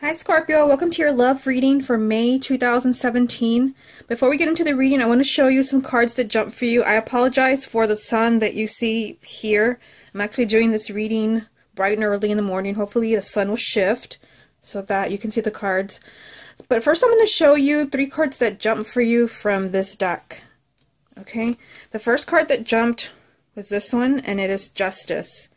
Hi Scorpio, welcome to your love reading for May 2017. Before we get into the reading, I want to show you some cards that jump for you. I apologize for the sun that you see here. I'm actually doing this reading bright and early in the morning. Hopefully the sun will shift so that you can see the cards. But first I'm going to show you 3 cards that jump for you from this deck. Okay, the first card that jumped was this one, and it is Justice.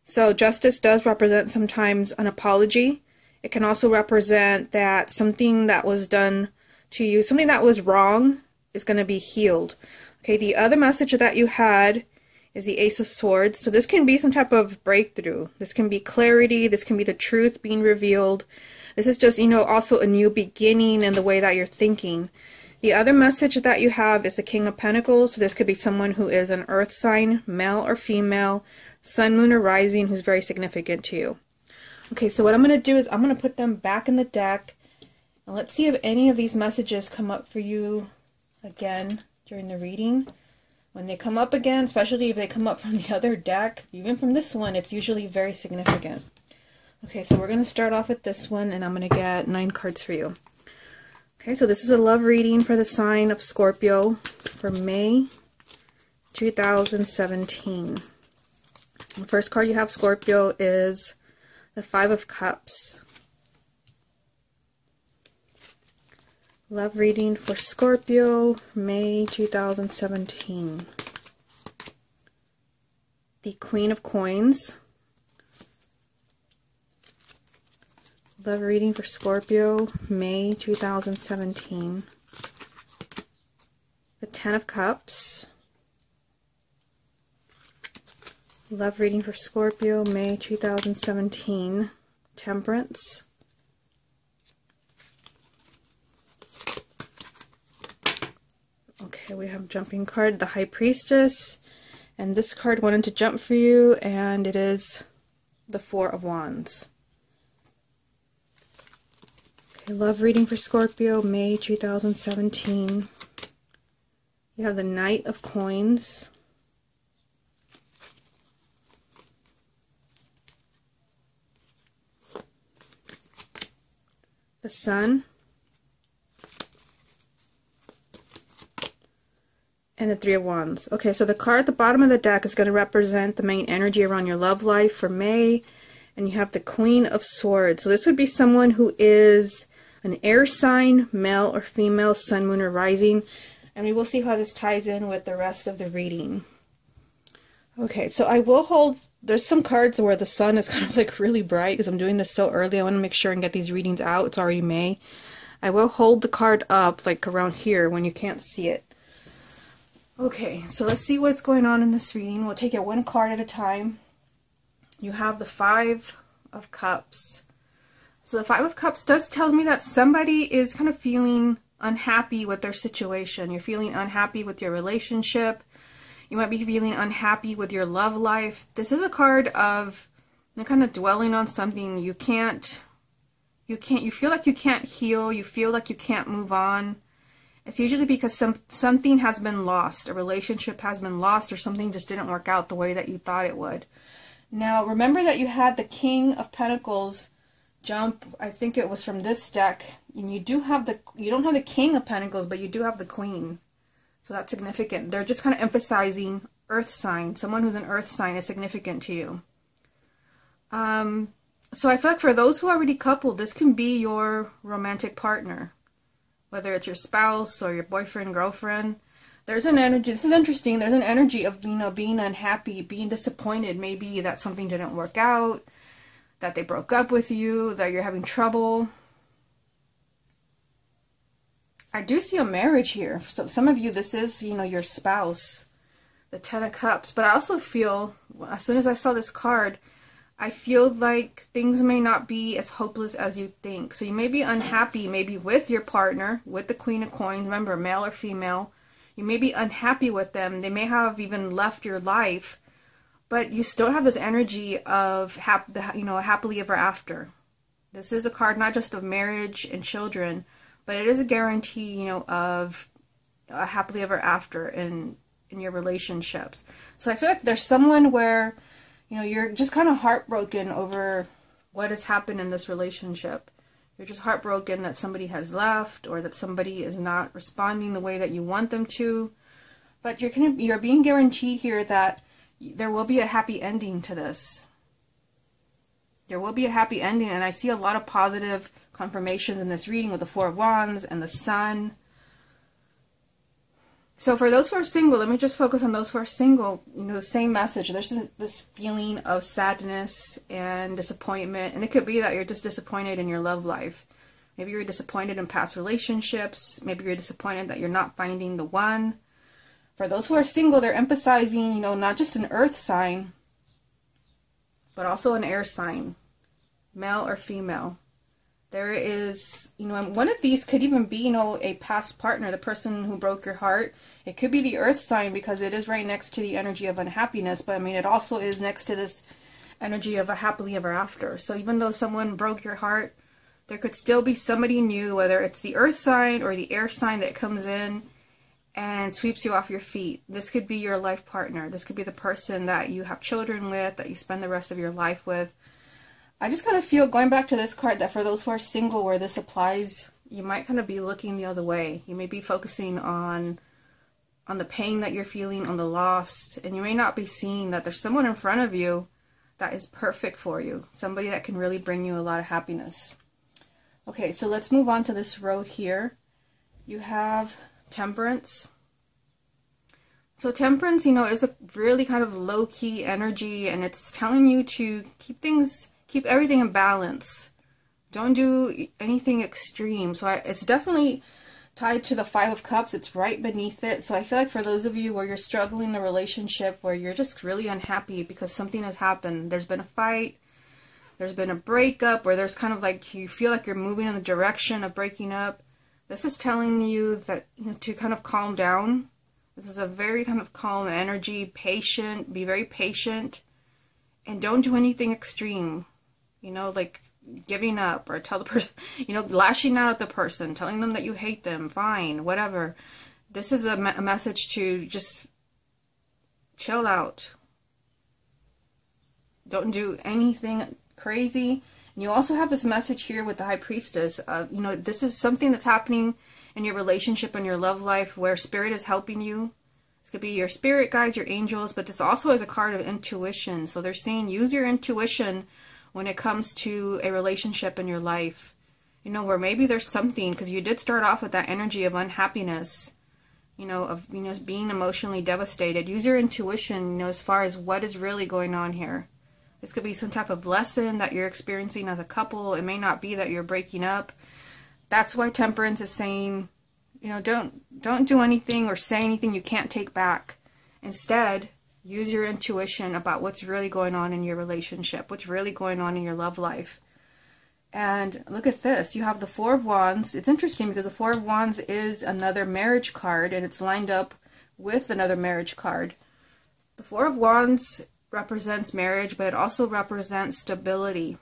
So Justice does represent sometimes an apology. It can also represent that something that was done to you, something that was wrong, is going to be healed. Okay, the other message that you had is the Ace of Swords. So this can be some type of breakthrough. This can be clarity. This can be the truth being revealed. This is just, also a new beginning in the way that you're thinking. The other message that you have is the King of Pentacles. So this could be someone who is an earth sign, male or female, sun, moon, or rising, who's very significant to you. Okay, so what I'm going to do is I'm going to put them back in the deck, and let's see if any of these messages come up for you again during the reading. When they come up again, especially if they come up from the other deck, even from this one, it's usually very significant. Okay, so we're going to start off with this one, and I'm going to get 9 cards for you. Okay, so this is a love reading for the sign of Scorpio for May 2017. The first card you have, Scorpio, is the 5 of Cups. Love reading for Scorpio, May 2017. The Queen of Coins. Love reading for Scorpio, May 2017. The 10 of Cups. Love reading for Scorpio, May 2017. Temperance. Okay, we have jumping card, the High Priestess. And this card wanted to jump for you, and it is the 4 of Wands. Okay, love reading for Scorpio, May 2017. You have the Knight of Coins. The Sun, and the 3 of Wands. Okay, so the card at the bottom of the deck is going to represent the main energy around your love life for May, and you have the Queen of Swords. So this would be someone who is an air sign, male or female, sun, moon, or rising, and we will see how this ties in with the rest of the reading. Okay, so I will hold, there's some cards where the sun is kind of like really bright because I'm doing this so early. I want to make sure and get these readings out. It's already May. I will hold the card up like around here when you can't see it. Okay, so let's see what's going on in this reading. We'll take it one card at a time. You have the 5 of Cups. So the 5 of Cups does tell me that somebody is kind of feeling unhappy with their situation. You're feeling unhappy with your relationship. You might be feeling unhappy with your love life. This is a card of kind of dwelling on something you feel like you can't heal, you feel like you can't move on. It's usually because something has been lost, a relationship has been lost, or something just didn't work out the way that you thought it would. Now, remember that you had the King of Pentacles jump, I think it was from this deck, and you don't have the King of Pentacles, but you do have the Queen. So that's significant. They're just kind of emphasizing earth sign. Someone who's an earth sign is significant to you. So I feel like for those who are already coupled, this can be your romantic partner. Whether it's your spouse or your boyfriend, girlfriend. There's an energy, this is interesting, there's an energy of, being unhappy, being disappointed, maybe that something didn't work out, that they broke up with you, that you're having trouble. I do see a marriage here. So some of you, this is, your spouse, the 10 of Cups. But I also feel, as soon as I saw this card, I feel like things may not be as hopeless as you think. So you may be unhappy maybe with your partner, with the Queen of Coins, remember, male or female. You may be unhappy with them. They may have even left your life. But you still have this energy of, happily ever after. This is a card not just of marriage and children, but it is a guarantee, of a happily ever after in your relationships. So I feel like there's someone where, you're just kind of heartbroken over what has happened in this relationship. You're just heartbroken that somebody has left or that somebody is not responding the way that you want them to. But you're being guaranteed here that there will be a happy ending to this. There will be a happy ending, and I see a lot of positive confirmations in this reading with the Four of Wands and the Sun. So for those who are single, let me just focus on those who are single. The same message. There's this feeling of sadness and disappointment, and it could be that you're just disappointed in your love life. Maybe you're disappointed in past relationships. Maybe you're disappointed that you're not finding the one. For those who are single, they're emphasizing, not just an earth sign, but also an air sign, male or female. There is, one of these could even be, a past partner, the person who broke your heart. It could be the earth sign because it is right next to the energy of unhappiness, but it also is next to this energy of a happily ever after. So even though someone broke your heart, there could still be somebody new, whether it's the earth sign or the air sign that comes in and sweeps you off your feet. This could be your life partner. This could be the person that you have children with, that you spend the rest of your life with. I just kind of feel, going back to this card, that for those who are single where this applies, you might kind of be looking the other way. You may be focusing on the pain that you're feeling, on the loss, and you may not be seeing that there's someone in front of you that is perfect for you. Somebody that can really bring you a lot of happiness. Okay, so let's move on to this row here. You have Temperance. So Temperance, is a really kind of low-key energy, and it's telling you to keep everything in balance. Don't do anything extreme. So it's definitely tied to the Five of Cups. It's right beneath it. So I feel like for those of you where you're struggling in a relationship, where you're just really unhappy because something has happened, there's been a fight, there's been a breakup, or there's kind of like you feel like you're moving in the direction of breaking up, this is telling you that, to kind of calm down. This is a very kind of calm energy, patient, be very patient, and don't do anything extreme. Like giving up or tell the person, lashing out at the person, telling them that you hate them, fine, whatever. This is a message to just chill out. Don't do anything crazy. And you also have this message here with the High Priestess. This is something that's happening in your relationship and your love life where Spirit is helping you. This could be your spirit guides, your angels, but this also is a card of intuition. So they're saying use your intuition when it comes to a relationship in your life. Where maybe there's something, because you did start off with that energy of unhappiness, of being emotionally devastated. Use your intuition, as far as what is really going on here. This could be some type of lesson that you're experiencing as a couple. It may not be that you're breaking up. That's why Temperance is saying, don't do anything or say anything you can't take back. Instead, use your intuition about what's really going on in your relationship, what's really going on in your love life. And look at this. You have the Four of Wands. It's interesting because the Four of Wands is another marriage card, and it's lined up with another marriage card. The Four of Wands represents marriage, but it also represents stability.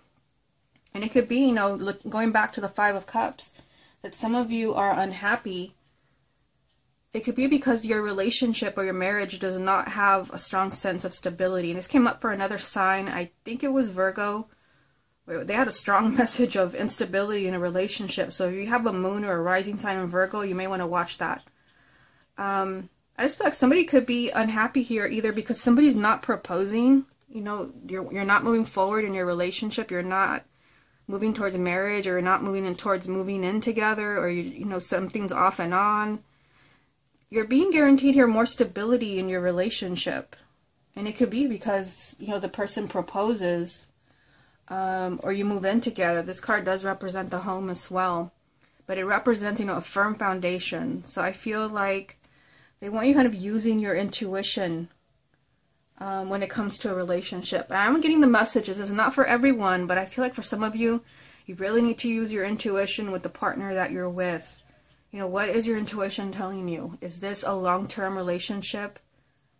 And it could be, going back to the Five of Cups, that some of you are unhappy. It could be because your relationship or your marriage does not have a strong sense of stability. And this came up for another sign. I think it was Virgo. They had a strong message of instability in a relationship. So if you have a moon or a rising sign in Virgo, you may want to watch that. I just feel like somebody could be unhappy here either because somebody's not proposing. You're not moving forward in your relationship. You're not moving towards marriage, or you're not moving towards moving in together, or something's off and on. You're being guaranteed here more stability in your relationship. And it could be because, the person proposes, or you move in together. This card does represent the home as well. But it represents, a firm foundation. So I feel like they want you kind of using your intuition when it comes to a relationship. And I'm getting the messages. It's not for everyone, but I feel like for some of you, you really need to use your intuition with the partner that you're with. What is your intuition telling you? Is this a long-term relationship?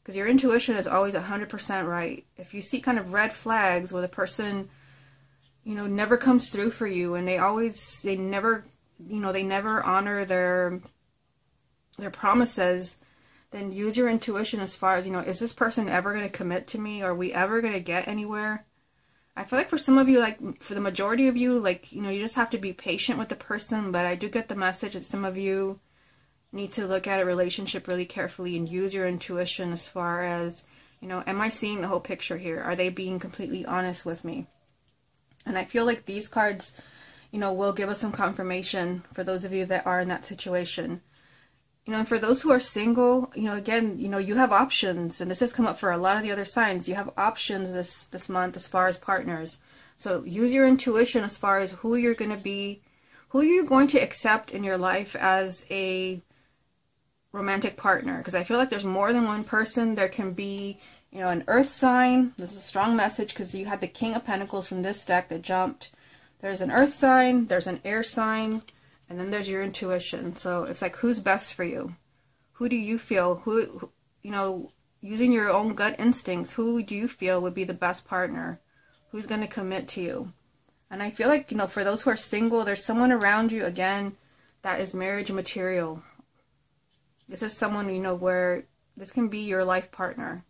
Because your intuition is always 100% right. If you see kind of red flags where the person, never comes through for you, and they never honor their promises, then use your intuition as far as, is this person ever going to commit to me? Are we ever going to get anywhere? I feel like for some of you, like for the majority of you, like, you know, you just have to be patient with the person, but I do get the message that some of you need to look at a relationship really carefully and use your intuition as far as, you know, am I seeing the whole picture here? Are they being completely honest with me? And I feel like these cards, you know, will give us some confirmation for those of you that are in that situation. You know, and for those who are single, you know, again, you know, you have options, and this has come up for a lot of the other signs. You have options this month as far as partners. So use your intuition as far as who you're going to be, who you're going to accept in your life as a romantic partner. Because I feel like there's more than one person. There can be, you know, an earth sign. This is a strong message because you had the King of Pentacles from this deck that jumped. There's an earth sign, there's an air sign, and then there's your intuition. So it's like, who's best for you? Who do you feel, who, you know, using your own gut instincts, who do you feel would be the best partner? Who's going to commit to you? And I feel like, you know, for those who are single, there's someone around you, again, that is marriage material. This is someone, you know, where this can be your life partner.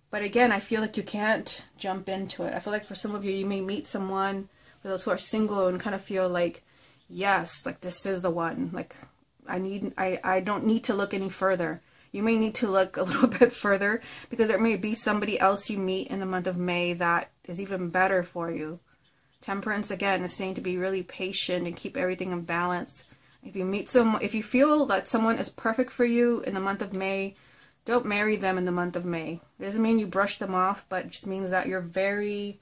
But again, I feel like you can't jump into it. I feel like for some of you, you may meet someone, for those who are single, and kind of feel like, yes, like this is the one. Like I don't need to look any further. You may need to look a little bit further because there may be somebody else you meet in the month of May that is even better for you. Temperance, again, is saying to be really patient and keep everything in balance. If you meet someone, if you feel that someone is perfect for you in the month of May, don't marry them in the month of May. It doesn't mean you brush them off, but it just means that you're very,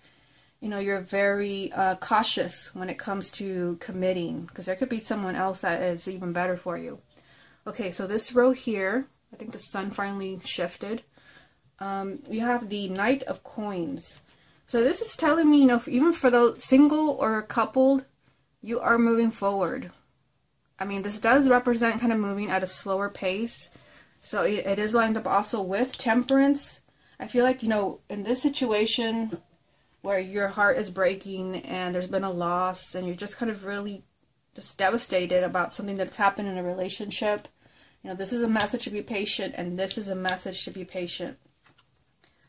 you know, you're very cautious when it comes to committing, because there could be someone else that is even better for you. Okay, so this row here, I think the sun finally shifted. You have the Knight of Coins. So this is telling me, you know, even for those single or coupled, you are moving forward. I mean, this does represent kind of moving at a slower pace. So it is lined up also with Temperance. I feel like, you know, in this situation where your heart is breaking and there's been a loss and you're just kind of really just devastated about something that's happened in a relationship, you know, this is a message to be patient, and this is a message to be patient.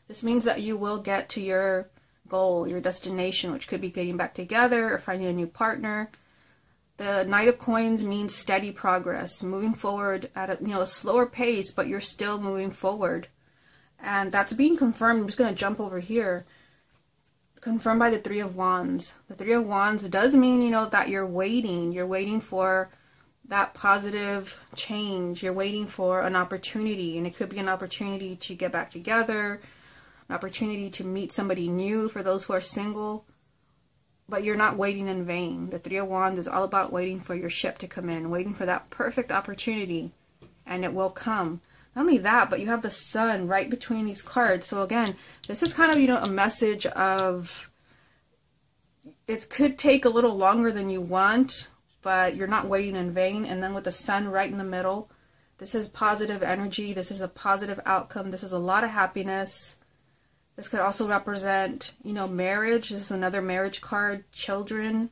This means that you will get to your goal, your destination, which could be getting back together or finding a new partner. The Knight of Coins means steady progress, moving forward at a, you know, a slower pace, but you're still moving forward. And that's being confirmed. I'm just going to jump over here. Confirmed by the Three of Wands. The Three of Wands does mean, you know, that you're waiting. You're waiting for that positive change. You're waiting for an opportunity, and it could be an opportunity to get back together, an opportunity to meet somebody new for those who are single. But you're not waiting in vain. The Three of Wands is all about waiting for your ship to come in, waiting for that perfect opportunity, and it will come. Not only that, but you have the Sun right between these cards. So again, this is kind of, you know, a message of, it could take a little longer than you want, but you're not waiting in vain. And then with the Sun right in the middle, this is positive energy. This is a positive outcome. This is a lot of happiness. This could also represent, you know, marriage. This is another marriage card, children.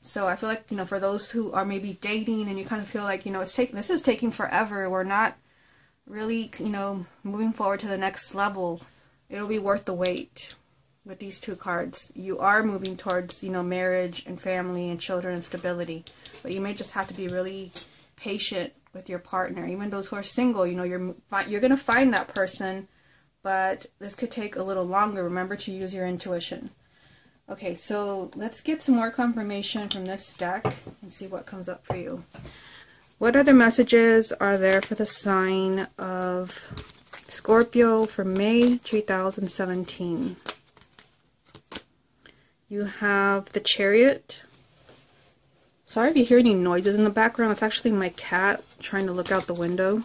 So I feel like, you know, for those who are maybe dating and you kind of feel like, you know, this is taking forever. We're not really, you know, moving forward to the next level. It'll be worth the wait with these two cards. You are moving towards, you know, marriage and family and children and stability. But you may just have to be really patient with your partner. Even those who are single, you know, you're going to find that person. But this could take a little longer. Remember to use your intuition. Okay, so let's get some more confirmation from this deck and see what comes up for you. What other messages are there for the sign of Scorpio for May 2017? You have the Chariot. Sorry if you hear any noises in the background. It's actually my cat trying to look out the window.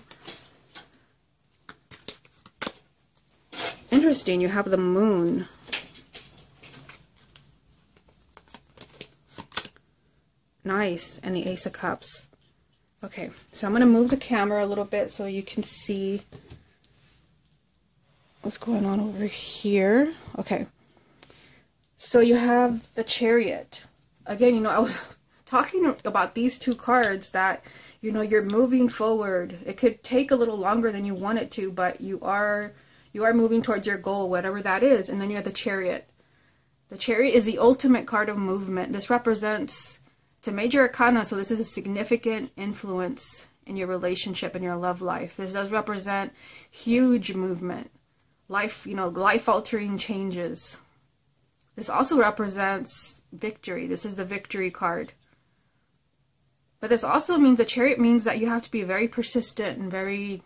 Interesting, you have the Moon. Nice, and the Ace of Cups. Okay, so I'm going to move the camera a little bit so you can see what's going on over here. Okay, so you have the Chariot. Again, you know, I was talking about these two cards that, you know, you're moving forward. It could take a little longer than you want it to, but you are moving towards your goal, whatever that is. And then you have the Chariot. The Chariot is the ultimate card of movement. This represents, it's a major arcana, so this is a significant influence in your relationship and your love life. This does represent huge movement, life, life-altering changes. This also represents victory. This is the victory card. But this also means, the Chariot means that you have to be very persistent and very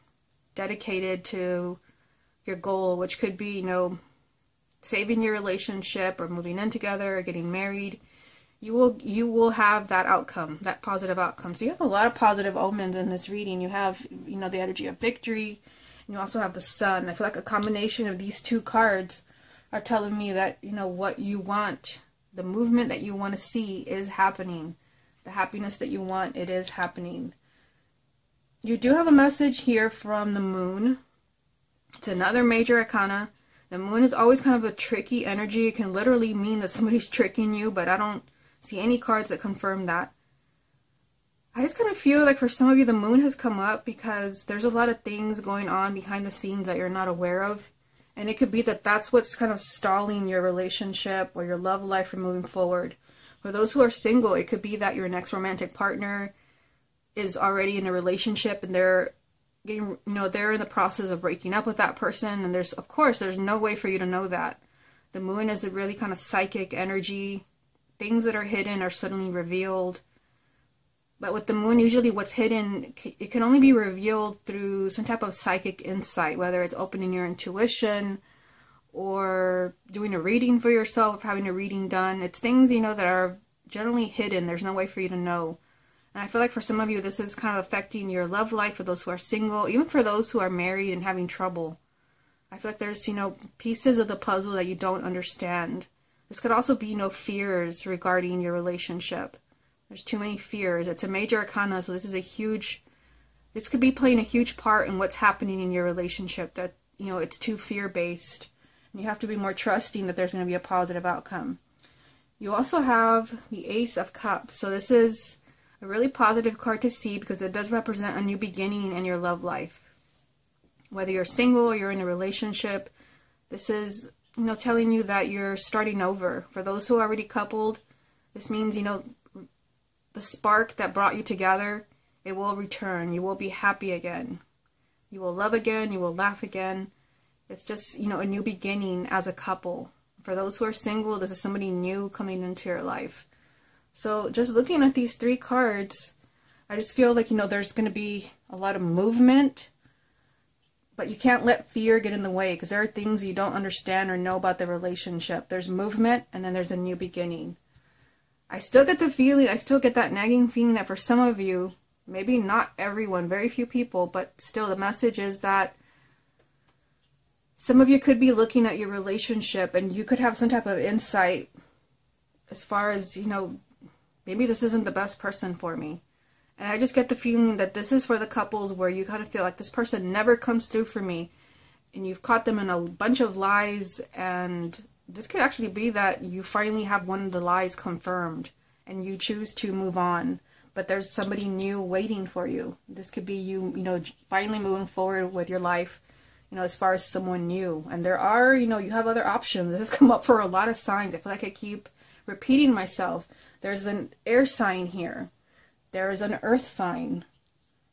dedicated to your goal, which could be, saving your relationship or moving in together or getting married. You will have that outcome, that positive outcome. So you have a lot of positive omens in this reading. You have, the energy of victory, and you also have the Sun. I feel like a combination of these two cards are telling me that, what you want, the movement that you want to see is happening. The happiness that you want, it is happening. You do have a message here from the Moon. It's another major arcana. The Moon is always kind of a tricky energy. It can literally mean that somebody's tricking you, but I don't see any cards that confirm that. I just kind of feel like for some of you, the Moon has come up because there's a lot of things going on behind the scenes that you're not aware of. And it could be that that's what's kind of stalling your relationship or your love life from moving forward. For those who are single, it could be that your next romantic partner is already in a relationship and they're getting, they're in the process of breaking up with that person. And there's no way for you to know that. The Moon is a really kind of psychic energy. Things that are hidden are suddenly revealed. But with the Moon, usually what's hidden, it can only be revealed through some type of psychic insight, whether it's opening your intuition or doing a reading for yourself, having a reading done. It's things, that are generally hidden. There's no way for you to know. And I feel like for some of you, this is kind of affecting your love life, for those who are single, even for those who are married and having trouble. I feel like there's, pieces of the puzzle that you don't understand. This could also be, fears regarding your relationship. There's too many fears. It's a major arcana, so this could be playing a huge part in what's happening in your relationship, that, it's too fear-based. And you have to be more trusting that there's going to be a positive outcome. You also have the Ace of Cups. So this is a really positive card to see because it does represent a new beginning in your love life. Whether you're single or you're in a relationship, this is, telling you that you're starting over. For those who are already coupled, this means, the spark that brought you together, it will return. You will be happy again. You will love again. You will laugh again. It's just, a new beginning as a couple. For those who are single, this is somebody new coming into your life. So just looking at these three cards, I just feel like, there's going to be a lot of movement, but you can't let fear get in the way because there are things you don't understand or know about the relationship. There's movement and then there's a new beginning. I still get the feeling, I still get that nagging feeling that for some of you, maybe not everyone, very few people, but still the message is that some of you could be looking at your relationship and you could have some type of insight as far as, maybe this isn't the best person for me. And I just get the feeling that this is for the couples where you kind of feel like this person never comes through for me. And you've caught them in a bunch of lies, and this could actually be that you finally have one of the lies confirmed and you choose to move on. But there's somebody new waiting for you. This could be you, finally moving forward with your life, as far as someone new. And there are, you have other options. This has come up for a lot of signs. I feel like I keep repeating myself. There's an air sign here. There is an earth sign.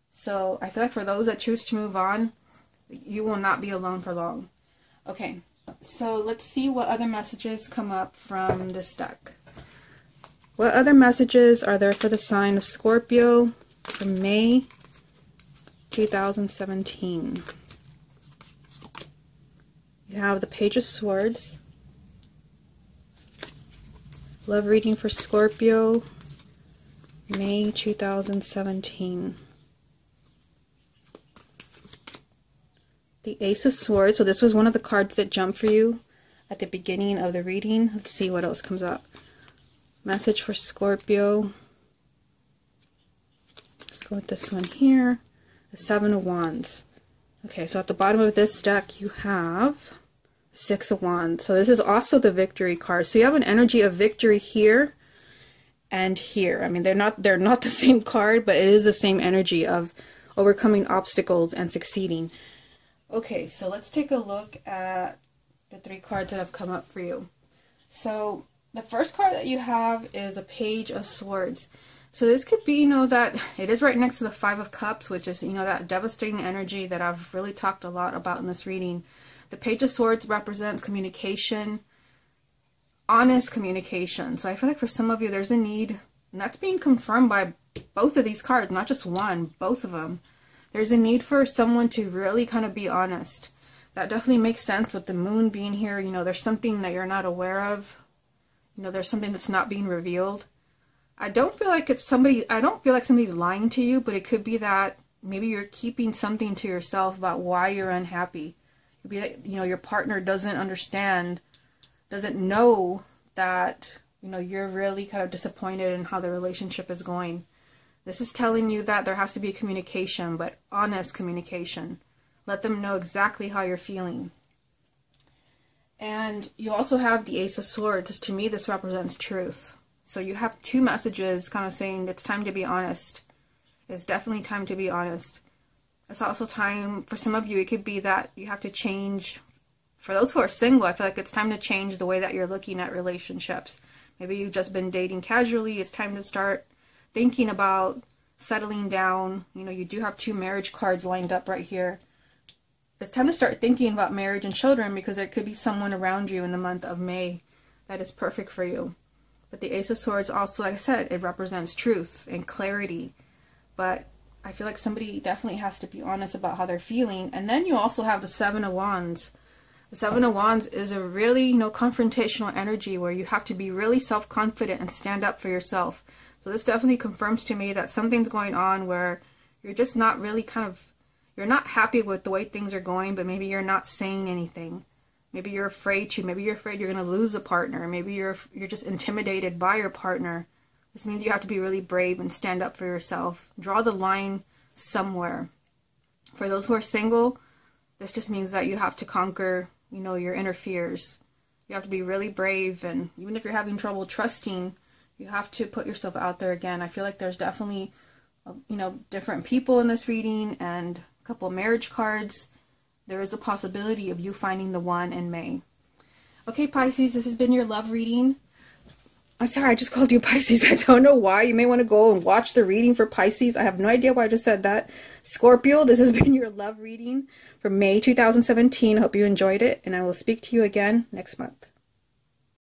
So I feel like for those that choose to move on, you will not be alone for long. Okay, so let's see what other messages come up from this deck. What other messages are there for the sign of Scorpio for May 2017? You have the Page of Swords. Love reading for Scorpio, May 2017. The Ace of Swords. So this was one of the cards that jumped for you at the beginning of the reading. Let's see what else comes up. Message for Scorpio. Let's go with this one here. The Seven of Wands. Okay, so at the bottom of this deck you have Six of Wands. So this is also the victory card. So you have an energy of victory here and here. I mean, they're not the same card, but it is the same energy of overcoming obstacles and succeeding. Okay, so let's take a look at the three cards that have come up for you. So the first card that you have is a Page of Swords. So this could be, that it is right next to the Five of Cups, which is, that devastating energy that I've really talked a lot about in this reading. The Page of Swords represents communication, honest communication. So I feel like for some of you there's a need, and that's being confirmed by both of these cards, not just one, both of them. There's a need for someone to really kind of be honest. That definitely makes sense with the moon being here. There's something that you're not aware of. There's something that's not being revealed. I don't feel like somebody's lying to you, but it could be that maybe you're keeping something to yourself about why you're unhappy. It could be that, your partner doesn't understand, doesn't know that, you're really kind of disappointed in how the relationship is going. This is telling you that there has to be communication, but honest communication. Let them know exactly how you're feeling. And you also have the Ace of Swords. To me, this represents truth. So you have two messages kind of saying it's time to be honest. It's definitely time to be honest. It's also time, for some of you, it could be that you have to change. For those who are single, I feel like it's time to change the way that you're looking at relationships. Maybe you've just been dating casually. It's time to start thinking about settling down. You do have two marriage cards lined up right here. It's time to start thinking about marriage and children, because there could be someone around you in the month of May that is perfect for you. But the Ace of Swords also, like I said, it represents truth and clarity. But I feel like somebody definitely has to be honest about how they're feeling. And then you also have the Seven of Wands. The Seven of Wands is a really, confrontational energy where you have to be really self-confident and stand up for yourself. So this definitely confirms to me that something's going on where you're just not really you're not happy with the way things are going, but maybe you're not saying anything. Maybe you're afraid you're going to lose a partner. Maybe you're just intimidated by your partner. This means you have to be really brave and stand up for yourself. Draw the line somewhere. For those who are single, this just means that you have to conquer, your inner fears. You have to be really brave, and even if you're having trouble trusting, you have to put yourself out there again. I feel like there's definitely, different people in this reading and a couple of marriage cards. There is a possibility of you finding the one in May. Okay, Pisces, this has been your love reading. I'm sorry, I just called you Pisces. I don't know why. You may want to go and watch the reading for Pisces. I have no idea why I just said that. Scorpio, this has been your love reading for May 2017. I hope you enjoyed it, and I will speak to you again next month.